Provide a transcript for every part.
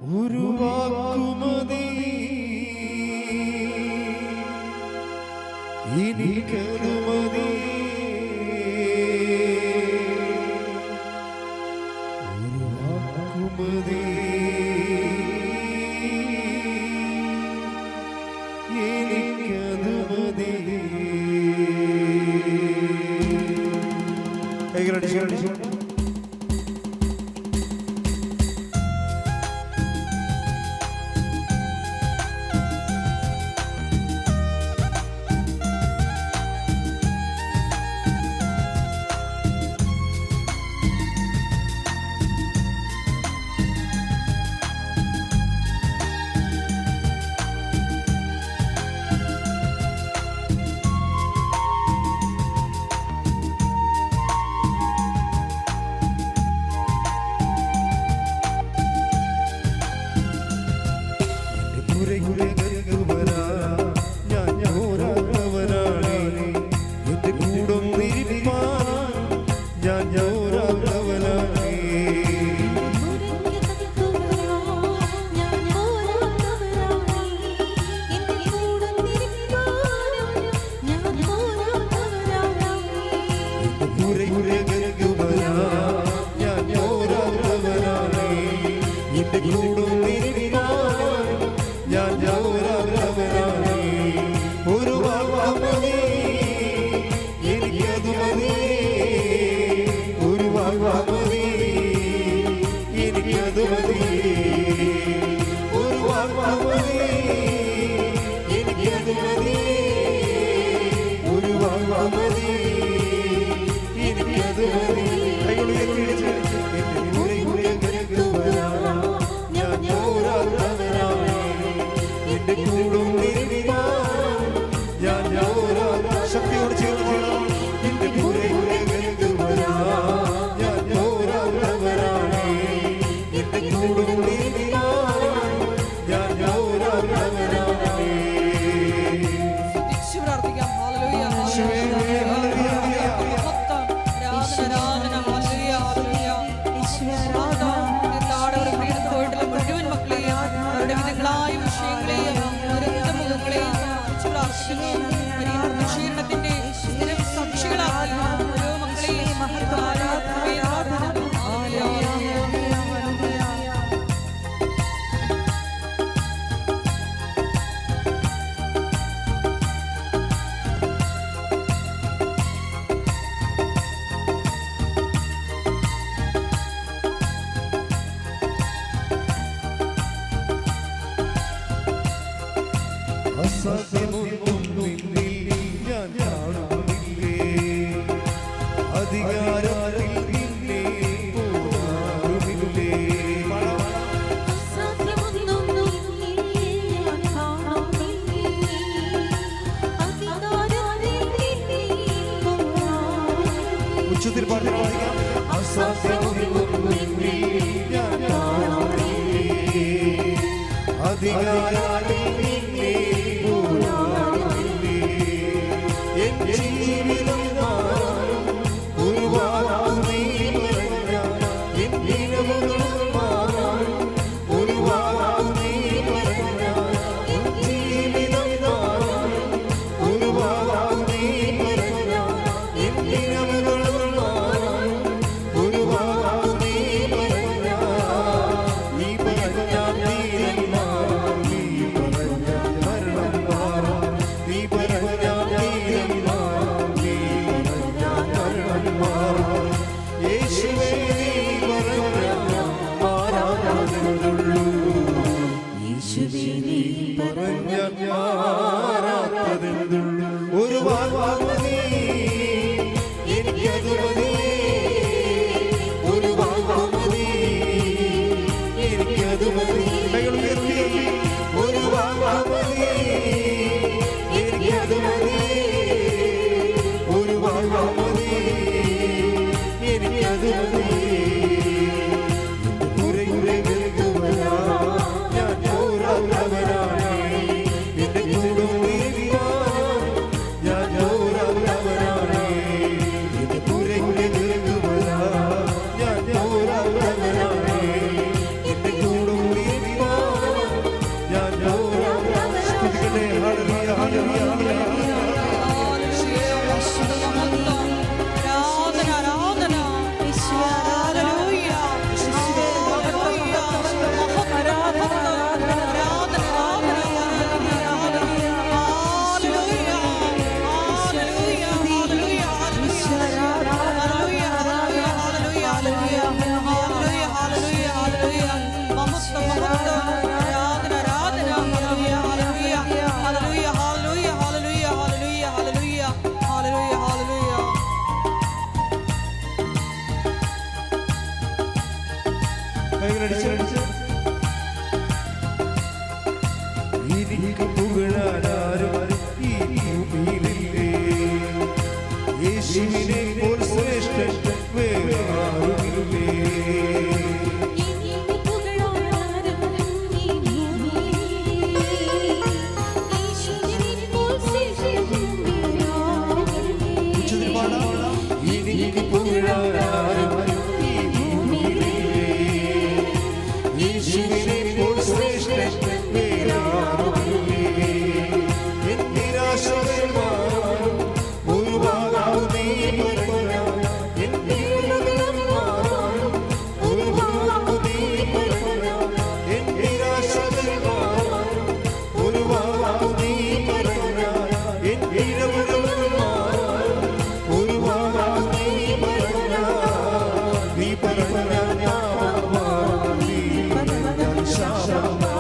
ഒരു വാക്കുമതി എനിക്കതു മതി. ഒരു വാക്കുമതി എനിക്കതു മതി. കൈകളടിച്ചു ൂടും യേശുവിനെ പോൽ ശ്രേഷ്ഠൻ വേറാരുമില്ലേ. എൻ നിരാശകൾ മാറും ഒരു ഭാഗം നീ പറഞ്ഞാൽ, എൻ നിരാശകൾ മാറും ഒരു ഭാഗം നീ പറഞ്ഞാൽ, എൻ നിരാശകൾ മാറും ഒരു ഭാഗം നീ പറഞ്ഞാൽ, എൻ ഇഴവുകൾ മാറും ഒരു ഭാഗം നീ പറഞ്ഞാൽ, നീ പറഞ്ഞാൽ ഞാൻ മാറും, നീ പറഞ്ഞാൽ ശാപം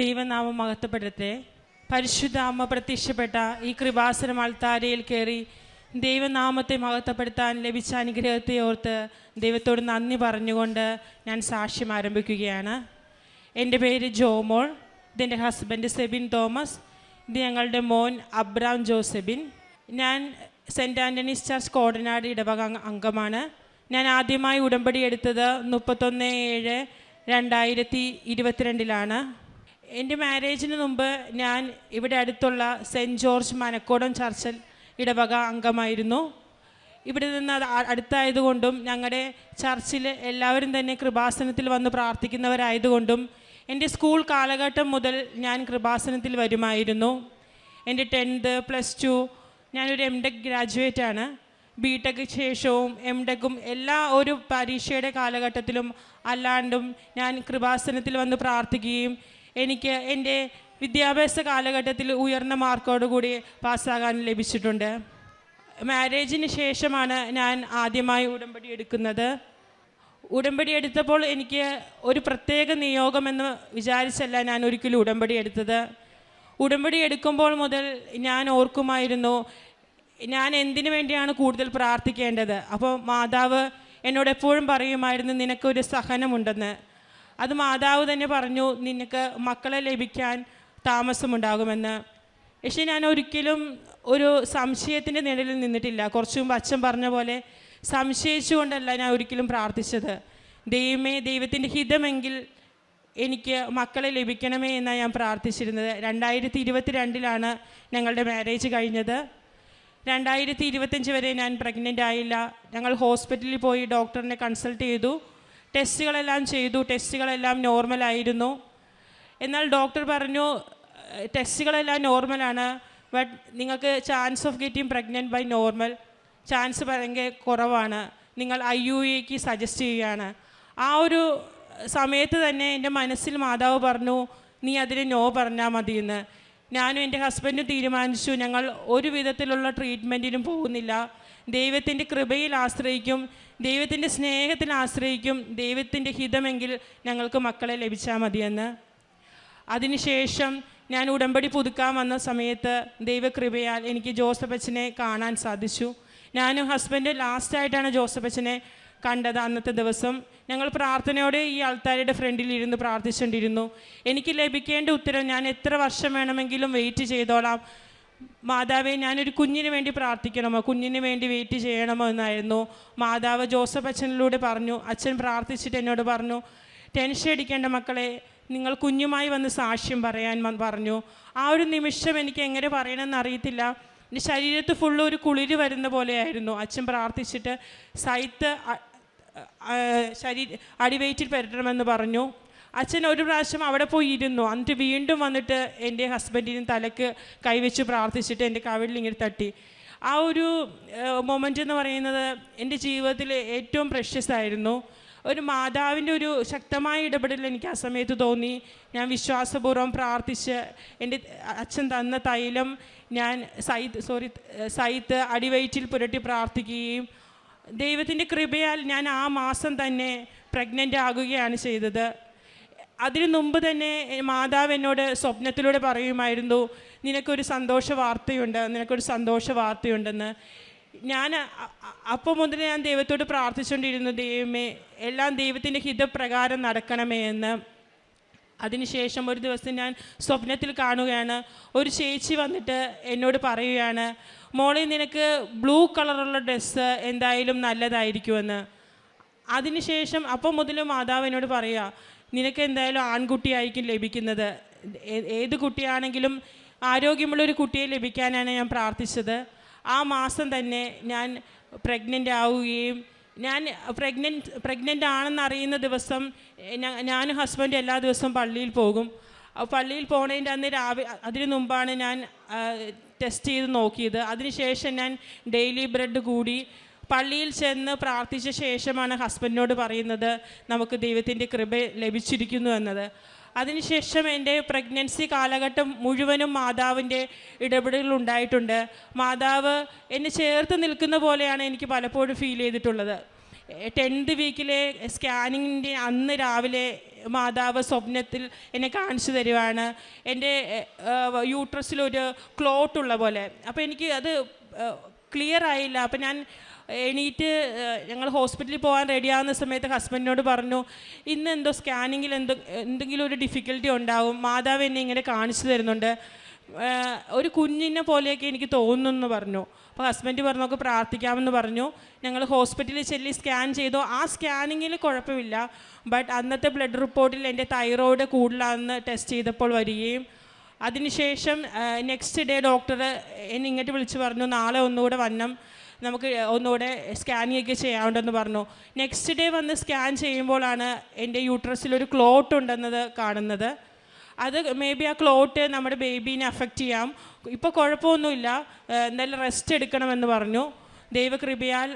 ദൈവനാമം മഹത്വപ്പെടട്ടെ. പരിശുദ്ധ അമ്മ പ്രത്യക്ഷപ്പെട്ട ഈ കൃപാസനം അൾത്താരയിൽ കയറി ദൈവനാമത്തെ മഹത്വപ്പെടുത്താൻ ലഭിച്ച അനുഗ്രഹത്തെ ഓർത്ത് ദൈവത്തോട് നന്ദി പറഞ്ഞുകൊണ്ട് ഞാൻ സാക്ഷ്യം ആരംഭിക്കുകയാണ്. എൻ്റെ പേര് ജോമോൾ, ഇതെൻ്റെ ഹസ്ബൻഡ് സെബിൻ തോമസ്, ഇത് ഞങ്ങളുടെ മോൻ അബ്രാം ജോസെബിൻ. ഞാൻ സെൻറ്റ് ആൻ്റണീസ് ചർച്ച് കോടനാട് ഇടവക അംഗമാണ്. ഞാൻ ആദ്യമായി ഉടമ്പടി എടുത്തത് 31/7/2022 എൻ്റെ മാരേജിന് മുമ്പ് ഞാൻ ഇവിടെ അടുത്തുള്ള സെൻറ്റ് ജോർജ് മനക്കോടം ചർച്ചിൽ ഇടവക അംഗമായിരുന്നു. ഇവിടെ നിന്ന് അടുത്തായതുകൊണ്ടും ഞങ്ങളുടെ ചർച്ചിൽ എല്ലാവരും തന്നെ കൃപാസനത്തിൽ വന്ന് പ്രാർത്ഥിക്കുന്നവരായതുകൊണ്ടും എൻ്റെ സ്കൂൾ കാലഘട്ടം മുതൽ ഞാൻ കൃപാസനത്തിൽ വരുമായിരുന്നു. എൻ്റെ 10th +2 ഞാനൊരു MTech ഗ്രാജുവേറ്റാണ്. BTech ശേഷവും MTechും എല്ലാ ഒരു പരീക്ഷയുടെ കാലഘട്ടത്തിലും അല്ലാണ്ടും ഞാൻ കൃപാസനത്തിൽ വന്ന് പ്രാർത്ഥിക്കുകയും എനിക്ക് എൻ്റെ വിദ്യാഭ്യാസ കാലഘട്ടത്തിൽ ഉയർന്ന മാർക്കോടുകൂടി പാസ്സാകാൻ ലഭിച്ചിട്ടുണ്ട്. മാരേജിന് ശേഷമാണ് ഞാൻ ആദ്യമായി ഉടമ്പടി എടുക്കുന്നത്. ഉടമ്പടി എടുത്തപ്പോൾ എനിക്ക് ഒരു പ്രത്യേക നിയോഗമെന്ന് വിചാരിച്ചല്ല ഞാൻ ഒരിക്കലും ഉടമ്പടി എടുത്തത്. ഉടമ്പടി എടുക്കുമ്പോൾ മുതൽ ഞാൻ ഓർക്കുമായിരുന്നു ഞാൻ എന്തിനു വേണ്ടിയാണ് കൂടുതൽ പ്രാർത്ഥിക്കേണ്ടത്. അപ്പോൾ മാതാവ് എന്നോട് എപ്പോഴും പറയുമായിരുന്നു നിനക്കൊരു സഹനമുണ്ടെന്ന്. അത് മാതാവ് തന്നെ പറഞ്ഞു നിനക്ക് മക്കളെ ലഭിക്കാൻ താമസമുണ്ടാകുമെന്ന്. പക്ഷേ ഞാൻ ഒരിക്കലും ഒരു സംശയത്തിൻ്റെ നിഴലിൽ നിന്നിട്ടില്ല. കുറച്ചു മുമ്പ് അച്ഛൻ പറഞ്ഞ പോലെ സംശയിച്ചുകൊണ്ടല്ല ഞാൻ ഒരിക്കലും പ്രാർത്ഥിച്ചത്. ദൈവമേ, ദൈവത്തിൻ്റെ ഹിതമെങ്കിൽ എനിക്ക് മക്കളെ ലഭിക്കണമേ എന്നാണ് ഞാൻ പ്രാർത്ഥിച്ചിരുന്നത്. 2022 ഞങ്ങളുടെ മാരേജ് കഴിഞ്ഞത്. 2025 വരെ ഞാൻ പ്രഗ്നൻ്റ് ആയില്ല. ഞങ്ങൾ ഹോസ്പിറ്റലിൽ പോയി ഡോക്ടറിനെ കൺസൾട്ട് ചെയ്തു, ടെസ്റ്റുകളെല്ലാം ചെയ്തു. ടെസ്റ്റുകളെല്ലാം നോർമലായിരുന്നു. എന്നാൽ ഡോക്ടർ പറഞ്ഞു ടെസ്റ്റുകളെല്ലാം നോർമലാണ്, ബട്ട് നിങ്ങൾക്ക് chance of getting pregnant by normal chance ഭയങ്കര കുറവാണ്, നിങ്ങൾ IUIക്ക് സജസ്റ്റ് ചെയ്യുകയാണ്. ആ ഒരു സമയത്ത് തന്നെ എൻ്റെ മനസ്സിൽ മാതാവ് പറഞ്ഞു നീ അതിന് നോ പറഞ്ഞാൽ മതിയെന്ന്. ഞാനും എൻ്റെ ഹസ്ബൻഡും തീരുമാനിച്ചു ഞങ്ങൾ ഒരു വിധത്തിലുള്ള ട്രീറ്റ്മെൻറ്റിനും പോകുന്നില്ല, ദൈവത്തിൻ്റെ കൃപയിൽ ആശ്രയിക്കും, ദൈവത്തിൻ്റെ സ്നേഹത്തിൽ ആശ്രയിക്കും, ദൈവത്തിൻ്റെ ഹിതമെങ്കിൽ ഞങ്ങൾക്ക് മക്കളെ ലഭിച്ചാൽ മതിയെന്ന്. അതിനുശേഷം ഞാൻ ഉടമ്പടി പുതുക്കാൻ വന്ന സമയത്ത് ദൈവകൃപയാൽ എനിക്ക് ജോസഫ് അച്ഛനെ കാണാൻ സാധിച്ചു. ഞാനും ഹസ്ബൻഡ് ലാസ്റ്റായിട്ടാണ് ജോസഫ് അച്ഛനെ കണ്ടത്. അന്നത്തെ ദിവസം ഞങ്ങൾ പ്രാർത്ഥനയോടെ ഈ ആൾത്താരുടെ ഫ്രണ്ടിൽ ഇരുന്ന് പ്രാർത്ഥിച്ചുകൊണ്ടിരുന്നു. എനിക്ക് ലഭിക്കേണ്ട ഉത്തരം ഞാൻ എത്ര വർഷം വേണമെങ്കിലും വെയിറ്റ് ചെയ്തോളാം, മാതാവേ ഞാനൊരു കുഞ്ഞിന് വേണ്ടി പ്രാർത്ഥിക്കണമോ, കുഞ്ഞിന് വേണ്ടി വെയിറ്റ് ചെയ്യണമോ എന്നായിരുന്നു മാതാവ് ജോസഫ് അച്ഛനിലൂടെ പറഞ്ഞു. അച്ഛൻ പ്രാർത്ഥിച്ചിട്ട് എന്നോട് പറഞ്ഞു ടെൻഷൻ അടിക്കേണ്ട മക്കളെ, നിങ്ങൾ കുഞ്ഞുമായി വന്ന് സാക്ഷ്യം പറയാൻ പറഞ്ഞു. ആ ഒരു നിമിഷം എനിക്ക് എങ്ങനെ പറയണമെന്ന് അറിയത്തില്ല. എൻ്റെ ശരീരത്ത് ഫുള്ള് ഒരു കുളിര് വരുന്ന പോലെയായിരുന്നു. അച്ഛൻ പ്രാർത്ഥിച്ചിട്ട് സൈത്ത് അടിവയറ്റിൽ പെരട്ടണമെന്ന് പറഞ്ഞു. അച്ഛൻ ഒരു പ്രാവശ്യം അവിടെ പോയി ഇരുന്നു. എന്നിട്ട് വീണ്ടും വന്നിട്ട് എൻ്റെ ഹസ്ബൻഡിന് തലക്ക് കൈവച്ച് പ്രാർത്ഥിച്ചിട്ട് എൻ്റെ കവിളിൽ ഇങ്ങനെ തട്ടി. ആ ഒരു മൊമെൻ്റ് എന്ന് പറയുന്നത് എൻ്റെ ജീവിതത്തിൽ ഏറ്റവും പ്രഷ്യസ് ആയിരുന്നു. ഒരു മാതാവിൻ്റെ ഒരു ശക്തമായ ഇടപെടൽ എനിക്ക് ആ സമയത്ത് തോന്നി. ഞാൻ വിശ്വാസപൂർവ്വം പ്രാർത്ഥിച്ച് എൻ്റെ അച്ഛൻ തന്ന തൈലം ഞാൻ സൈത്ത് അടിവയറ്റിൽ പുരട്ടി പ്രാർത്ഥിക്കുകയും ദൈവത്തിൻ്റെ കൃപയാൽ ഞാൻ ആ മാസം തന്നെ പ്രഗ്നൻ്റ് ആകുകയാണ് ചെയ്തത്. അതിനു മുമ്പ് തന്നെ മാതാവ് എന്നോട് സ്വപ്നത്തിലൂടെ പറയുമായിരുന്നു നിനക്കൊരു സന്തോഷ വാർത്തയുണ്ടെന്ന്. ഞാൻ അപ്പോൾ മുതൽ ഞാൻ ദൈവത്തോട് പ്രാർത്ഥിച്ചുകൊണ്ടിരുന്നു ദൈവമേ എല്ലാം ദൈവത്തിൻ്റെ ഹിതപ്രകാരം നടക്കണമേ എന്ന്. അതിനുശേഷം ഒരു ദിവസം ഞാൻ സ്വപ്നത്തിൽ കാണുകയാണ്, ഒരു ചേച്ചി വന്നിട്ട് എന്നോട് പറയുകയാണ് മോളെ നിനക്ക് ബ്ലൂ കളറുള്ള ഡ്രസ്സ് എന്തായാലും നല്ലതായിരിക്കുമെന്ന്. അതിനുശേഷം അപ്പം മുതൽ മാതാവ് എന്നോട് പറയുക നിനക്ക് എന്തായാലും ആൺകുട്ടിയായിരിക്കും ലഭിക്കുന്നത്, ഏത് കുട്ടിയാണെങ്കിലും ആരോഗ്യമുള്ളൊരു കുട്ടിയെ ലഭിക്കാനാണ് ഞാൻ പ്രാർത്ഥിച്ചത്. ആ മാസം തന്നെ ഞാൻ പ്രഗ്നൻ്റ് ആവുകയും ഞാൻ പ്രഗ്നൻ്റ് ആണെന്ന് അറിയുന്ന ദിവസം ഞാനും ഹസ്ബൻഡ് എല്ലാ ദിവസവും പള്ളിയിൽ പോകും. പള്ളിയിൽ പോണതിൻ്റെ അന്ന് അതിനു മുമ്പാണ് ഞാൻ ടെസ്റ്റ് ചെയ്ത് നോക്കിയത്. അതിനുശേഷം ഞാൻ ഡെയിലി ബ്രെഡ് കൂടി പള്ളിയിൽ ചെന്ന് പ്രാർത്ഥിച്ച ശേഷമാണ് ഹസ്ബൻഡിനോട് പറയുന്നത് നമുക്ക് ദൈവത്തിൻ്റെ കൃപ ലഭിച്ചിരിക്കുന്നു എന്നത്. അതിനുശേഷം എൻ്റെ പ്രഗ്നൻസി കാലഘട്ടം മുഴുവനും മാതാവിൻ്റെ ഇടപെടലുകൾ ഉണ്ടായിട്ടുണ്ട്. മാതാവ് എന്നെ ചേർത്ത് നിൽക്കുന്ന പോലെയാണ് എനിക്ക് പലപ്പോഴും ഫീൽ ചെയ്തിട്ടുള്ളത്. 10th വീക്കിലെ സ്കാനിങ്ങിൻ്റെ അന്ന് രാവിലെ മാതാവ് സ്വപ്നത്തിൽ എന്നെ കാണിച്ചു തരുവാണ്. എൻ്റെ യൂട്രസിലൊരു ക്ലോട്ടുള്ള പോലെ. അപ്പോൾ എനിക്ക് അത് ക്ലിയർ ആയില്ല. അപ്പോൾ ഞാൻ എണീറ്റ് ഞങ്ങൾ ഹോസ്പിറ്റലിൽ പോകാൻ റെഡിയാകുന്ന സമയത്ത് ഹസ്ബൻഡിനോട് പറഞ്ഞു, ഇന്ന് എന്തോ സ്കാനിങ്ങിൽ എന്തെങ്കിലും ഒരു ഡിഫിക്കൽറ്റി ഉണ്ടാവും, മാതാവ് എന്നെ ഇങ്ങനെ കാണിച്ചു തരുന്നുണ്ട്, ഒരു കുഞ്ഞിനെ പോലെയൊക്കെ എനിക്ക് തോന്നുന്നു പറഞ്ഞു. അപ്പോൾ ഹസ്ബൻഡ് പറഞ്ഞു നമുക്ക് പ്രാർത്ഥിക്കാമെന്ന് പറഞ്ഞു. ഞങ്ങൾ ഹോസ്പിറ്റലിൽ ചെല്ലി സ്കാൻ ചെയ്തു. ആ സ്കാനിങ്ങിൽ കുഴപ്പമില്ല. ബട്ട് അന്നത്തെ ബ്ലഡ് റിപ്പോർട്ടിൽ എൻ്റെ തൈറോയ്ഡ് കൂടുതലാണെന്ന് ടെസ്റ്റ് ചെയ്തപ്പോൾ വരികയും അതിനുശേഷം നെക്സ്റ്റ് ഡേ ഡോക്ടർ എന്നെ ഇങ്ങോട്ട് വിളിച്ച് പറഞ്ഞു, നാളെ ഒന്നുകൂടെ വന്നം, നമുക്ക് ഒന്നുകൂടെ സ്കാനിങ് ഒക്കെ ചെയ്യാറുണ്ടെന്ന് പറഞ്ഞു. നെക്സ്റ്റ് ഡേ വന്ന് സ്കാൻ ചെയ്യുമ്പോഴാണ് എൻ്റെ യൂട്രസിലൊരു ക്ലോട്ട് ഉണ്ടെന്നത് കാണുന്നത്. അത് മേ ബി ആ ക്ലോട്ട് നമ്മുടെ ബേബീനെ അഫക്റ്റ് ചെയ്യാം. ഇപ്പോൾ കുഴപ്പമൊന്നുമില്ല, എന്തായാലും റെസ്റ്റ് എടുക്കണമെന്ന് പറഞ്ഞു. ദൈവകൃപയാൽ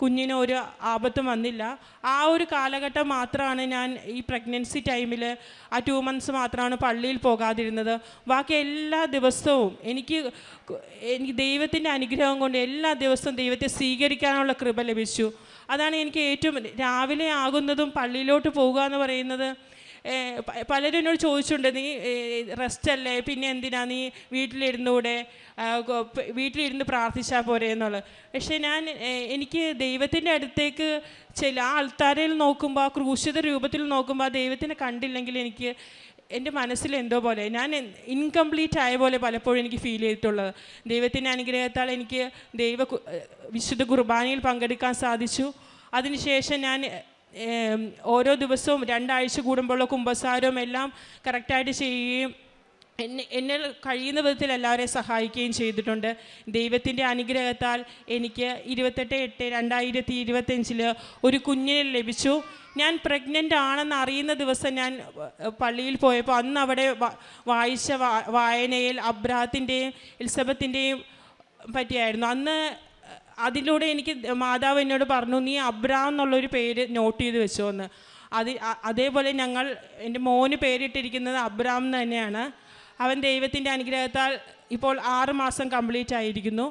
കുഞ്ഞിന് ഒരു ആപത്തും വന്നില്ല. ആ ഒരു കാലഘട്ടം മാത്രമാണ് ഞാൻ ഈ പ്രഗ്നൻസി ടൈമിൽ ആ 2 months മാത്രമാണ് പള്ളിയിൽ പോകാതിരുന്നത്. ബാക്കി എല്ലാ ദിവസവും എനിക്ക് ദൈവത്തിൻ്റെ അനുഗ്രഹം കൊണ്ട് എല്ലാ ദിവസവും ദൈവത്തെ സ്വീകരിക്കാനുള്ള കൃപ ലഭിച്ചു. അതാണ് എനിക്ക് ഏറ്റവും രാവിലെ ആകുന്നതും പള്ളിയിലോട്ട് പോകുക എന്ന് പറയുന്നത്. പലരും എന്നോട് ചോദിച്ചിട്ടുണ്ട്, നീ റെസ്റ്റ് അല്ലേ, പിന്നെ എന്തിനാ നീ വീട്ടിലിരുന്ന് പ്രാർത്ഥിച്ചാൽ പോരെ എന്നുള്ളത്. പക്ഷേ എനിക്ക് ദൈവത്തിൻ്റെ അടുത്തേക്ക് ആ ആൾത്താരയിൽ നോക്കുമ്പോൾ, ആ ക്രൂശിത രൂപത്തിൽ നോക്കുമ്പോൾ ആ ദൈവത്തിനെ കണ്ടില്ലെങ്കിൽ എനിക്ക് എൻ്റെ മനസ്സിൽ എന്തോ പോലെ, ഞാൻ ഇൻകംപ്ലീറ്റ് ആയ പോലെ പലപ്പോഴും എനിക്ക് ഫീൽ ചെയ്തിട്ടുള്ളത്. ദൈവത്തിൻ്റെ അനുഗ്രഹത്താൽ എനിക്ക് വിശുദ്ധ കുർബാനയിൽ പങ്കെടുക്കാൻ സാധിച്ചു. അതിനുശേഷം ഞാൻ ഓരോ ദിവസവും 2 ആഴ്ച കൂടുമ്പോഴുള്ള കുമ്പസാരവും എല്ലാം കറക്റ്റായിട്ട് ചെയ്യുകയും എന്നെ കഴിയുന്ന വിധത്തിൽ എല്ലാവരെയും സഹായിക്കുകയും ചെയ്തിട്ടുണ്ട്. ദൈവത്തിൻ്റെ അനുഗ്രഹത്താൽ എനിക്ക് 28/8/2025 ഒരു കുഞ്ഞിനെ ലഭിച്ചു. ഞാൻ പ്രഗ്നൻ്റ് ആണെന്ന് അറിയുന്ന ദിവസം ഞാൻ പള്ളിയിൽ പോയപ്പോൾ അന്ന് അവിടെ വായിച്ച വായനയിൽ അബ്രാഹത്തിൻ്റെയും എലിസബത്തിൻ്റെയും പറ്റിയായിരുന്നു. അന്ന് അതിലൂടെ എനിക്ക് മാതാവ് എന്നോട് പറഞ്ഞു, നീ അബ്രാം എന്നുള്ളൊരു പേര് നോട്ട് ചെയ്ത് വെച്ചോ എന്ന്. അതേപോലെ എൻ്റെ മോന് പേരിട്ടിരിക്കുന്നത് അബ്രാം എന്ന് തന്നെയാണ്. അവൻ ദൈവത്തിൻ്റെ അനുഗ്രഹത്താൽ ഇപ്പോൾ 6 മാസം കംപ്ലീറ്റ് ആയിരിക്കുന്നു.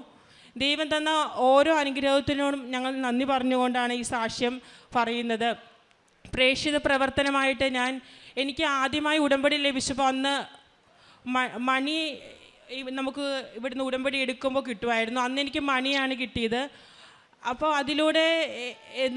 ദൈവം തന്ന ഓരോ അനുഗ്രഹത്തിനോടും ഞങ്ങൾ നന്ദി പറഞ്ഞുകൊണ്ടാണ് ഈ സാക്ഷ്യം പറയുന്നത്. പ്രേക്ഷിത പ്രവർത്തനമായിട്ട് എനിക്ക് ആദ്യമായി ഉടമ്പടി ലഭിച്ചപ്പോൾ അന്ന് മണി നമുക്ക് ഇവിടുന്ന് ഉടമ്പടി എടുക്കുമ്പോൾ കിട്ടുമായിരുന്നു. അന്ന് എനിക്ക് മണിയാണ് കിട്ടിയത്. അപ്പോൾ അതിലൂടെ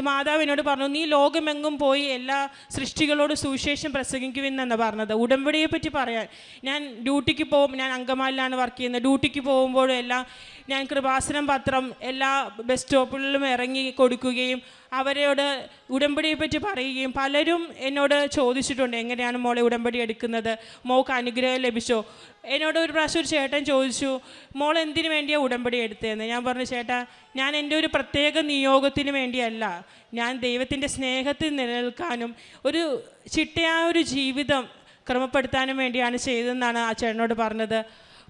മാതാവ് എന്നോട് പറഞ്ഞു, നീ ലോകമെങ്ങും പോയി എല്ലാ സൃഷ്ടികളോട് സുവിശേഷം പ്രസംഗിക്കുമെന്നാണ് പറഞ്ഞത്. ഉടമ്പടിയെപ്പറ്റി പറയാൻ ഞാൻ ഡ്യൂട്ടിക്ക് പോകും, ഞാൻ അങ്കമാലിലാണ് വർക്ക് ചെയ്യുന്നത്. ഡ്യൂട്ടിക്ക് പോകുമ്പോഴും എല്ലാം ഞാൻ കൃപാസനം പത്രം എല്ലാ ബസ് സ്റ്റോപ്പുകളിലും ഇറങ്ങി കൊടുക്കുകയും അവരോട് ഉടമ്പടിയെപ്പറ്റി പറയുകയും പലരും എന്നോട് ചോദിച്ചിട്ടുണ്ട്, എങ്ങനെയാണ് മോളെ ഉടമ്പടി എടുക്കുന്നത്, മോൾക്ക് അനുഗ്രഹം ലഭിച്ചോ. എന്നോട് ഒരു പ്രാവശ്യം ഒരു ചേട്ടൻ ചോദിച്ചു, മോൾ എന്തിനു വേണ്ടിയാണ് ഉടമ്പടി എടുത്തതെന്ന്. ഞാൻ പറഞ്ഞു, ചേട്ടാ ഞാൻ എൻ്റെ ഒരു പ്രത്യേക നിയോഗത്തിന് വേണ്ടിയല്ല, ഞാൻ ദൈവത്തിൻ്റെ സ്നേഹത്തിൽ നിലനിൽക്കാനും ഒരു ചിട്ടയായ ഒരു ജീവിതം ക്രമപ്പെടുത്താനും വേണ്ടിയാണ് ചെയ്തതെന്നാണ് ആ ചേട്ടനോട് പറഞ്ഞത്.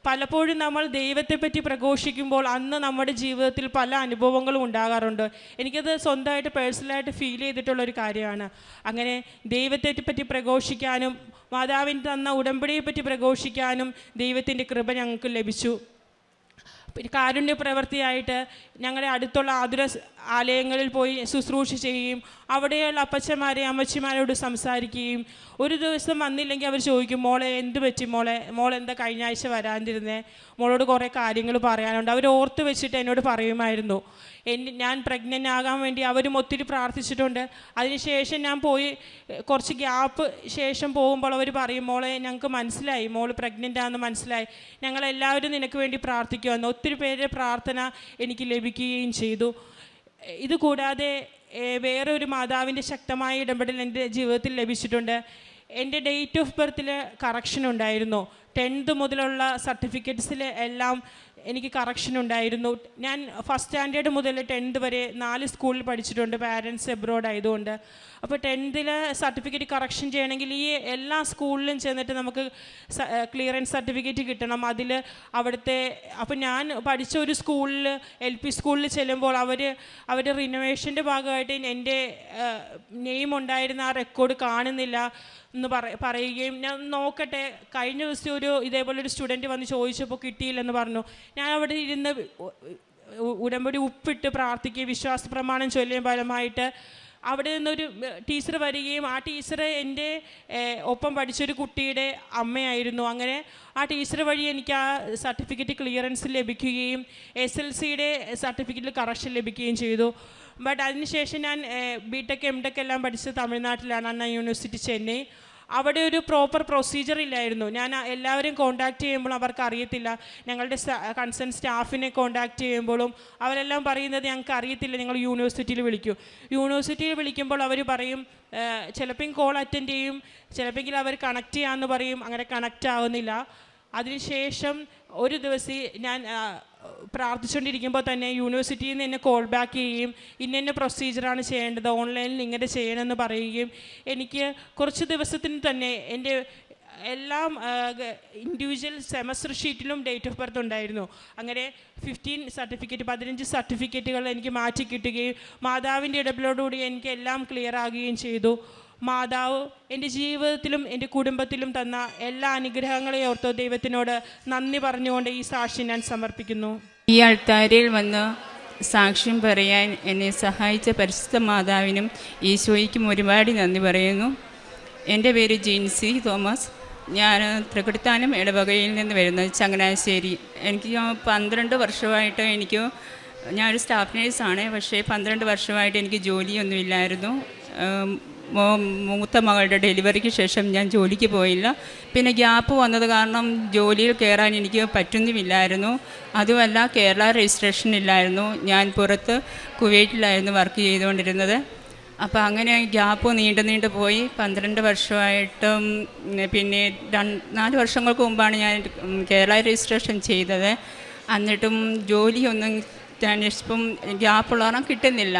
പലപ്പോഴും നമ്മൾ ദൈവത്തെപ്പറ്റി പ്രഘോഷിക്കുമ്പോൾ അന്ന് നമ്മുടെ ജീവിതത്തിൽ പല അനുഭവങ്ങളും ഉണ്ടാകാറുണ്ട്. എനിക്കത് സ്വന്തമായിട്ട് പേഴ്സണലായിട്ട് ഫീൽ ചെയ്തിട്ടുള്ളൊരു കാര്യമാണ്. അങ്ങനെ ദൈവത്തെപ്പറ്റി പ്രഘോഷിക്കാനും മാതാവിന് തന്ന ഉടമ്പടിയെപ്പറ്റി പ്രഘോഷിക്കാനും ദൈവത്തിൻ്റെ കൃപ ഞങ്ങൾക്ക് ലഭിച്ചു. കാരുണ്യ പ്രവൃത്തിയായിട്ട് ഞങ്ങളുടെ അടുത്തുള്ള ആതുര ആലയങ്ങളിൽ പോയി ശുശ്രൂഷ ചെയ്യുകയും അവിടെയുള്ള അപ്പച്ചന്മാരെ അമ്മച്ചിമാരോട് സംസാരിക്കുകയും ഒരു ദിവസം വന്നില്ലെങ്കിൽ അവർ ചോദിക്കും, മോളെ എന്ത് പറ്റി, മോളെന്താ കഴിഞ്ഞ ആഴ്ച വരാതിരുന്നേ, മോളോട് കുറേ കാര്യങ്ങൾ പറയാനുണ്ട്. അവർ ഓർത്ത് വെച്ചിട്ട് എന്നോട് പറയുമായിരുന്നു. ഞാൻ പ്രഗ്നൻ്റ് ആകാൻ വേണ്ടി അവരും ഒത്തിരി പ്രാർത്ഥിച്ചിട്ടുണ്ട്. അതിനുശേഷം ഞാൻ പോയി കുറച്ച് ഗ്യാപ്പ് ശേഷം പോകുമ്പോൾ അവർ പറയും, മോളെ ഞങ്ങൾക്ക് മനസ്സിലായി, മോൾ പ്രഗ്നൻ്റ് ആണെന്ന് മനസ്സിലായി, ഞങ്ങളെല്ലാവരും നിനക്ക് വേണ്ടി പ്രാർത്ഥിക്കുമെന്ന്. ഒത്തിരി പേരുടെ പ്രാർത്ഥന എനിക്ക് ലഭിക്കുകയും ചെയ്തു. ഇതുകൂടാതെ വേറെ ഒരു മാതാവിൻ്റെ ശക്തമായ ഇടപെടൽ എൻ്റെ ജീവിതത്തിൽ ലഭിച്ചിട്ടുണ്ട്. എൻ്റെ ഡേറ്റ് ഓഫ് ബർത്തിൽ കറക്ഷൻ ഉണ്ടായിരുന്നു. 10th മുതലുള്ള സർട്ടിഫിക്കറ്റ്സിൽ എല്ലാം എനിക്ക് കറക്ഷൻ ഉണ്ടായിരുന്നു. ഞാൻ ഫസ്റ്റ് സ്റ്റാൻഡേർഡ് മുതൽ 10th വരെ 4 സ്കൂളിൽ പഠിച്ചിട്ടുണ്ട്, പാരൻസ് എബ്രോഡ് ആയതുകൊണ്ട്. അപ്പോൾ 10th സർട്ടിഫിക്കറ്റ് കറക്ഷൻ ചെയ്യണമെങ്കിൽ ഈ എല്ലാ സ്കൂളിലും ചെന്നിട്ട് നമുക്ക് ക്ലിയറൻസ് സർട്ടിഫിക്കറ്റ് കിട്ടണം. അതിൽ അവിടുത്തെ അപ്പോൾ ഞാൻ പഠിച്ച ഒരു സ്കൂളിൽ LP സ്കൂളിൽ ചെല്ലുമ്പോൾ അവർ റിനോവേഷൻ്റെ ഭാഗമായിട്ട് എൻ്റെ നെയിം ഉണ്ടായിരുന്ന ആ റെക്കോർഡ് കാണുന്നില്ല എന്ന് പറയുകയും, ഞാൻ നോക്കട്ടെ, കഴിഞ്ഞ ദിവസം ഇതേപോലെ ഒരു സ്റ്റുഡൻറ്റ് വന്ന് ചോദിച്ചപ്പോൾ കിട്ടിയില്ലെന്ന് പറഞ്ഞു. ഞാൻ അവിടെ ഇരുന്ന് ഉടമ്പടി ഉപ്പിട്ട് പ്രാർത്ഥിക്കുകയും വിശ്വാസ പ്രമാണം ചൊല്ലിയ ഫലമായിട്ട് അവിടെ നിന്നൊരു ടീച്ചർ വരികയും ആ ടീച്ചർ എൻ്റെ ഒപ്പം പഠിച്ചൊരു കുട്ടിയുടെ അമ്മയായിരുന്നു. അങ്ങനെ ആ ടീച്ചർ വഴി എനിക്ക് ആ സർട്ടിഫിക്കറ്റ് ക്ലിയറൻസ് ലഭിക്കുകയും SLCയുടെ സർട്ടിഫിക്കറ്റിൽ കറക്ഷൻ ലഭിക്കുകയും ചെയ്തു. ബട്ട് അതിനുശേഷം ഞാൻ BTech MTech എല്ലാം പഠിച്ചത് തമിഴ്നാട്ടിലാണ്, അണ്ണാ യൂണിവേഴ്സിറ്റി ചെന്നൈ. അവിടെ ഒരു പ്രോപ്പർ പ്രൊസീജിയർ ഇല്ലായിരുന്നു. ഞാൻ എല്ലാവരെയും കോൺടാക്റ്റ് ചെയ്യുമ്പോൾ അവർക്ക് അറിയത്തില്ല. ഞങ്ങളുടെ കൺസേൺ സ്റ്റാഫിനെ കോൺടാക്റ്റ് ചെയ്യുമ്പോഴും അവരെല്ലാം പറയുന്നത് ഞങ്ങൾക്ക് അറിയത്തില്ല, നിങ്ങൾ യൂണിവേഴ്സിറ്റിയിൽ വിളിക്കൂ. യൂണിവേഴ്സിറ്റിയിൽ വിളിക്കുമ്പോൾ അവർ പറയും ചിലപ്പോൾ കോൾ അറ്റൻഡ് ചെയ്യും, ചിലപ്പോൾ അവർ കണക്ട് ചെയ്യാമെന്ന് പറയും, അങ്ങനെ കണക്റ്റ് ആവുന്നില്ല. അതിനുശേഷം ഒരു ദിവസം ഞാൻ പ്രാർത്ഥിച്ചുകൊണ്ടിരിക്കുമ്പോൾ തന്നെ യൂണിവേഴ്സിറ്റിയിൽ നിന്ന് എന്നെ കോൾ ബാക്ക് ചെയ്യുകയും ഇന്ന പ്രൊസീജിയറാണ് ചെയ്യേണ്ടത്, ഓൺലൈനിൽ ഇങ്ങനെ ചെയ്യണമെന്ന് പറയുകയും എനിക്ക് കുറച്ച് ദിവസത്തിന് തന്നെ എൻ്റെ എല്ലാം ഇൻഡിവിജ്വൽ സെമസ്റ്റർ ഷീറ്റിലും ഡേറ്റ് ഓഫ് ബർത്ത് ഉണ്ടായിരുന്നു. അങ്ങനെ 15 സർട്ടിഫിക്കറ്റുകൾ എനിക്ക് മാറ്റി കിട്ടുകയും മാതാവിൻ്റെ ഇടപെടലോടുകൂടി എനിക്ക് എല്ലാം ക്ലിയർ ആകുകയും ചെയ്തു. മാതാവ് എൻ്റെ ജീവിതത്തിലും എൻ്റെ കുടുംബത്തിലും തന്ന എല്ലാ അനുഗ്രഹങ്ങളെയും ഓർത്ത് ദൈവത്തിനോട് നന്ദി പറഞ്ഞുകൊണ്ട് ഈ സാക്ഷി ഞാൻ സമർപ്പിക്കുന്നു. ഈ അൾത്താരയിൽ വന്ന് സാക്ഷ്യം പറയാൻ എന്നെ സഹായിച്ച പരിശുദ്ധ മാതാവിനും ഈശോയ്ക്കും ഒരുപാട് നന്ദി പറയുന്നു. എൻ്റെ പേര് ജിൻസി തോമസ്. ഞാൻ തൃക്കുടിത്താനം ഇടവകയിൽ നിന്ന് വരുന്നത്, ചങ്ങനാശ്ശേരി. എനിക്ക് 12 വർഷമായിട്ട് ഞാനൊരു സ്റ്റാഫ് നേഴ്സാണ്. പക്ഷേ 12 വർഷമായിട്ട് എനിക്ക് ജോലിയൊന്നുമില്ലായിരുന്നു. മൂത്ത മകളുടെ ഡെലിവറിക്ക് ശേഷം ഞാൻ ജോലിക്ക് പോയില്ല. പിന്നെ ഗ്യാപ്പ് വന്നത് കാരണം ജോലിയിൽ കയറാൻ എനിക്ക് പറ്റുന്നുമില്ലായിരുന്നു. അതുമല്ല, കേരള രജിസ്ട്രേഷൻ ഇല്ലായിരുന്നു. ഞാൻ പുറത്ത് കുവൈറ്റിലായിരുന്നു വർക്ക് ചെയ്തുകൊണ്ടിരുന്നത്. അപ്പോൾ അങ്ങനെ ഗ്യാപ്പ് നീണ്ടു പോയി. 12 വർഷമായിട്ടും പിന്നെ 4 വർഷങ്ങൾക്ക് മുമ്പാണ് ഞാൻ കേരള രജിസ്ട്രേഷൻ ചെയ്തത്. എന്നിട്ടും ജോലിയൊന്നും ഇപ്പം ഗ്യാപ്പുള്ളവരും കിട്ടുന്നില്ല.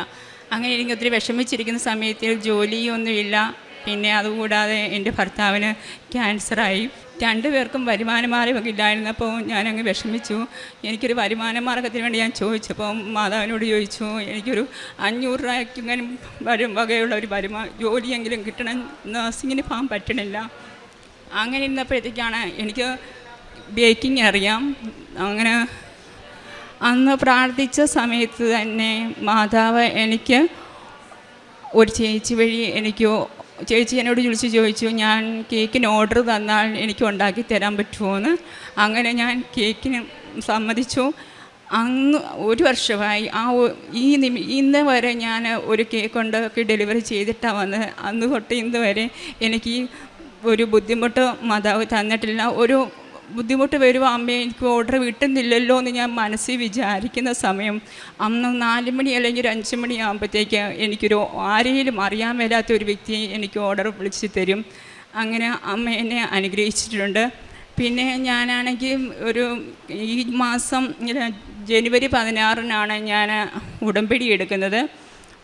അങ്ങനെ എനിക്ക് ഒത്തിരി വിഷമിച്ചിരിക്കുന്ന സമയത്തിൽ ജോലിയൊന്നുമില്ല. പിന്നെ അതുകൂടാതെ എൻ്റെ ഭർത്താവിന് ക്യാൻസറായി. 2 പേർക്കും വരുമാന മാർഗ്ഗമില്ലായിരുന്നപ്പോൾ ഞാനങ്ങ് വിഷമിച്ചു. എനിക്കൊരു വരുമാന മാർഗ്ഗത്തിന് വേണ്ടി ഞാൻ ചോദിച്ചപ്പോൾ മാതാവിനോട് ചോദിച്ചു, എനിക്കൊരു 500 രൂപയ്ക്കെങ്കിലും വകയുള്ള ഒരു ജോലിയെങ്കിലും കിട്ടണം, നഴ്സിങ്ങിന് പോകാൻ പറ്റണില്ല. അങ്ങനെ ഇരുന്നപ്പോഴത്തേക്കാണ് എനിക്ക് ബേക്കിംഗ് അറിയാം. അങ്ങനെ അന്ന് പ്രാർത്ഥിച്ച സമയത്ത് തന്നെ മാതാവ് എനിക്ക് ഒരു ചേച്ചി വഴി ചേച്ചി എന്നോട് വിളിച്ച് ചോദിച്ചു, ഞാൻ കേക്കിന് ഓർഡർ തന്നാൽ എനിക്ക് ഉണ്ടാക്കി തരാൻ പറ്റുമോയെന്ന്. അങ്ങനെ ഞാൻ കേക്കിന് സമ്മതിച്ചു. അന്ന് 1 വർഷമായി. ഇന്ന് വരെ ഞാൻ ഒരു കേക്ക് ഉണ്ടാക്കി ഡെലിവറി ചെയ്തിട്ടാണ് വന്നത്. അന്ന് തൊട്ട് ഇന്ന് വരെ എനിക്ക് ഒരു ബുദ്ധിമുട്ട് മാതാവ് തന്നിട്ടില്ല. ഒരു ബുദ്ധിമുട്ട് വരുമ്പോൾ അമ്മയെ എനിക്ക് ഓർഡർ കിട്ടുന്നില്ലല്ലോ എന്ന് ഞാൻ മനസ്സിൽ വിചാരിക്കുന്ന സമയം അന്ന് 4 മണി അല്ലെങ്കിൽ 5 മണിയാകുമ്പോഴത്തേക്ക് എനിക്കൊരു ആരെയും അറിയാൻ മേലാത്തൊരു വ്യക്തി എനിക്ക് ഓർഡർ വിളിച്ച് തരും. അങ്ങനെ അമ്മ എന്നെ അനുഗ്രഹിച്ചിട്ടുണ്ട്. പിന്നെ ഞാനാണെങ്കിൽ ഈ മാസം ജനുവരി 16-നാണ് ഞാൻ ഉടമ്പടി എടുക്കുന്നത്.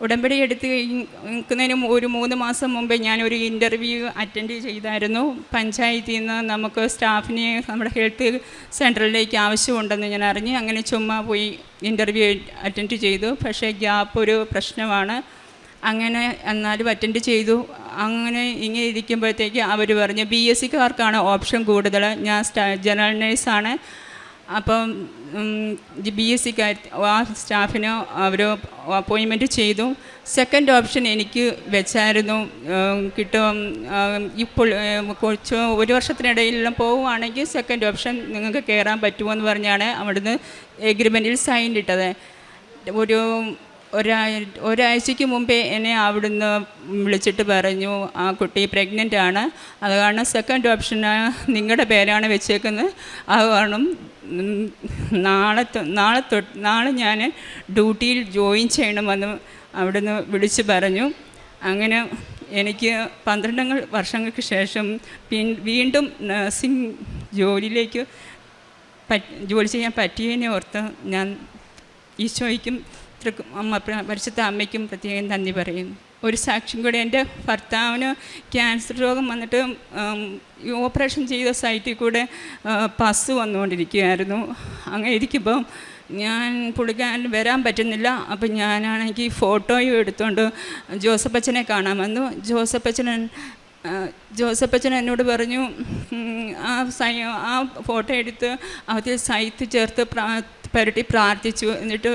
ഉടമ്പടി എടുത്ത് നിൽക്കുന്നതിന് ഒരു 3 മാസം മുമ്പേ ഞാനൊരു ഇൻ്റർവ്യൂ അറ്റൻഡ് ചെയ്തായിരുന്നു. പഞ്ചായത്തിൽ നിന്ന് നമുക്ക് സ്റ്റാഫിനെ നമ്മുടെ ഹെൽത്ത് സെൻറ്ററിലേക്ക് ആവശ്യമുണ്ടെന്ന് ഞാൻ അറിഞ്ഞ് അങ്ങനെ ചുമ്മാ പോയി ഇൻ്റർവ്യൂ അറ്റൻഡ് ചെയ്തു. പക്ഷേ ഗ്യാപ്പ് ഒരു പ്രശ്നമാണ്. അങ്ങനെ എന്നാലും അറ്റൻഡ് ചെയ്തു. അങ്ങനെ ഇങ്ങനെ ഇരിക്കുമ്പോഴത്തേക്ക് അവർ പറഞ്ഞു BScക്കാർക്കാണ് ഓപ്ഷൻ കൂടുതൽ. ഞാൻ ജനറൽ നേഴ്സാണ്. അപ്പം BScക്കാർ ആ സ്റ്റാഫിന് അവർ അപ്പോയിൻമെൻറ്റ് ചെയ്തു. സെക്കൻഡ് ഓപ്ഷൻ എനിക്ക് വെച്ചായിരുന്നു, കിട്ടും ഇപ്പോൾ കുറച്ച് 1 വർഷത്തിനിടയിലെല്ലാം പോവുകയാണെങ്കിൽ സെക്കൻഡ് ഓപ്ഷൻ നിങ്ങൾക്ക് കയറാൻ പറ്റുമോ എന്ന് പറഞ്ഞാണ് അവിടുന്ന് എഗ്രിമെൻറ്റിൽ സൈൻ ഇട്ടത്. ഒരാഴ്ചയ്ക്ക് മുമ്പേ എന്നെ അവിടുന്ന് വിളിച്ചിട്ട് പറഞ്ഞു ആ കുട്ടി പ്രഗ്നൻ്റ് ആണ്, അത് കാരണം സെക്കൻഡ് ഓപ്ഷന് നിങ്ങളുടെ പേരാണ് വെച്ചേക്കുന്നത്. അത് കാരണം നാളെ ഞാൻ ഡ്യൂട്ടിയിൽ ജോയിൻ ചെയ്യണമെന്ന് അവിടുന്ന് വിളിച്ച് പറഞ്ഞു. അങ്ങനെ എനിക്ക് 12 വർഷങ്ങൾക്ക് ശേഷം വീണ്ടും നഴ്സിംഗ് ജോലിയിലേക്ക് ജോലി ചെയ്യാൻ പറ്റിയതിനെ ഓർത്ത് ഞാൻ ഈശോയ്ക്കും പരിശുദ്ധ അമ്മയ്ക്കും പ്രത്യേകം നന്ദി പറയുന്നു. ഒരു സാക്ഷ്യം കൂടി, എൻ്റെ ഭർത്താവിന് ക്യാൻസർ രോഗം വന്നിട്ട് ഈ ഓപ്പറേഷൻ ചെയ്ത സൈറ്റിൽ കൂടെ പസ് വന്നുകൊണ്ടിരിക്കുകയായിരുന്നു. അങ്ങനെ ഇരിക്കുമ്പം ഞാൻ പുള്ളിക്കാരൻ വരാൻ പറ്റുന്നില്ല. അപ്പം ഞാനാണെങ്കിൽ ഫോട്ടോയും എടുത്തുകൊണ്ട് ജോസഫച്ചനെ കാണാൻ വന്നു. ജോസഫച്ചൻ എന്നോട് പറഞ്ഞു, ആ ഫോട്ടോ എടുത്ത് അതിൽ സൈറ്റ് ചേർത്ത് പുരട്ടി പ്രാർത്ഥിച്ചു. എന്നിട്ട്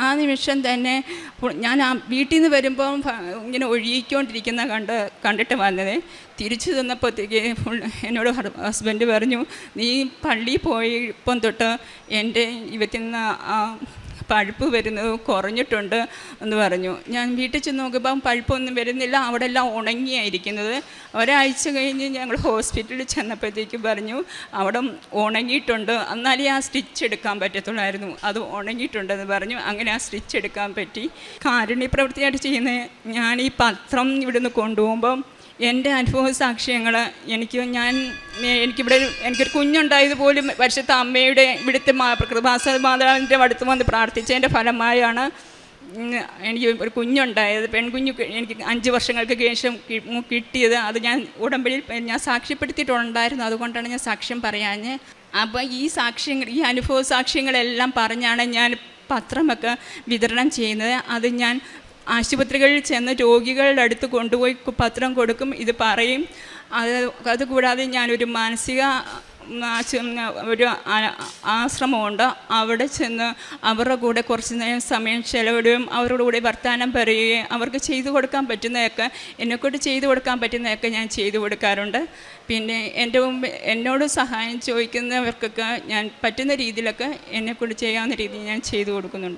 ആ നിമിഷം തന്നെ ഞാൻ ആ വീട്ടിൽ നിന്ന് വരുമ്പം ഇങ്ങനെ ഒഴുകിക്കൊണ്ടിരിക്കുന്ന കണ്ടിട്ട് വന്നത്. തിരിച്ചു തന്നപ്പോഴത്തേക്ക് എന്നോട് ഹസ്ബൻഡ് പറഞ്ഞു, നീ പള്ളിയിൽ പോയപ്പം തൊട്ട് എൻ്റെ ഇവത്തിൽ നിന്ന് ആ പഴുപ്പ് വരുന്നത് കുറഞ്ഞിട്ടുണ്ട് എന്ന് പറഞ്ഞു. ഞാൻ വീട്ടിൽ ചെന്ന് നോക്കുമ്പം പഴുപ്പൊന്നും വരുന്നില്ല, അവിടെ എല്ലാം ഉണങ്ങിയായിരിക്കുന്നത്. ഒരാഴ്ച കഴിഞ്ഞ് ഞങ്ങൾ ഹോസ്പിറ്റലിൽ ചെന്നപ്പോഴത്തേക്ക് പറഞ്ഞു അവിടെ ഉണങ്ങിയിട്ടുണ്ട്, എന്നാലേ ആ സ്റ്റിച്ച് എടുക്കാൻ പറ്റത്തുള്ളായിരുന്നു, അത് ഉണങ്ങിയിട്ടുണ്ടെന്ന് പറഞ്ഞു. അങ്ങനെ ആ സ്റ്റിച്ച് എടുക്കാൻ പറ്റി. കാരുണ്യ പ്രവൃത്തിയായിട്ട് ചെയ്യുന്നത് ഞാൻ ഈ പത്രം ഇവിടുന്ന് കൊണ്ടുപോകുമ്പം എൻ്റെ അനുഭവ സാക്ഷ്യങ്ങൾ എനിക്കൊരു കുഞ്ഞുണ്ടായതുപോലും പരിശുദ്ധ അമ്മയുടെ ഇവിടുത്തെ കൃപാസന മാതാവിൻ്റെ അടുത്ത് വന്ന് പ്രാർത്ഥിച്ചതിൻ്റെ ഫലമായാണ് എനിക്ക് ഒരു കുഞ്ഞുണ്ടായത്. പെൺകുഞ്ഞ് എനിക്ക് 5 വർഷങ്ങൾക്ക് ശേഷം കിട്ടിയത്. അത് ഞാൻ ഉടമ്പടിയിൽ ഞാൻ സാക്ഷ്യപ്പെടുത്തിയിട്ടുണ്ടായിരുന്നു, അതുകൊണ്ടാണ് ഞാൻ സാക്ഷ്യം പറയാഞ്ഞ്. അപ്പോൾ ഈ അനുഭവ സാക്ഷ്യങ്ങളെല്ലാം പറഞ്ഞാണ് ഞാൻ പത്രമൊക്കെ വിതരണം ചെയ്യുന്നത്. അത് ഞാൻ ആശുപത്രികളിൽ ചെന്ന് രോഗികളുടെ അടുത്ത് കൊണ്ടുപോയി പത്രം കൊടുക്കും, ഇത് പറയും. അതുകൂടാതെ ഞാനൊരു മാനസിക ഒരു ആശ്രമമുണ്ട്, അവിടെ ചെന്ന് അവരുടെ കൂടെ കുറച്ച് സമയം ചെലവിടുകയും അവരുടെ കൂടെ വർത്തമാനം പറയുകയും അവർക്ക് ചെയ്തു കൊടുക്കാൻ പറ്റുന്നതൊക്കെ എന്നെക്കൊണ്ട് ചെയ്തു കൊടുക്കാൻ പറ്റുന്നതൊക്കെ ഞാൻ ചെയ്തു കൊടുക്കാറുണ്ട്. പിന്നെ എന്നോട് സഹായം ചോദിക്കുന്നവർക്കൊക്കെ ഞാൻ പറ്റുന്ന രീതിയിലൊക്കെ എന്നെക്കൊണ്ട് ചെയ്യാവുന്ന രീതിയിൽ ഞാൻ ചെയ്തു കൊടുക്കുന്നുണ്ട്.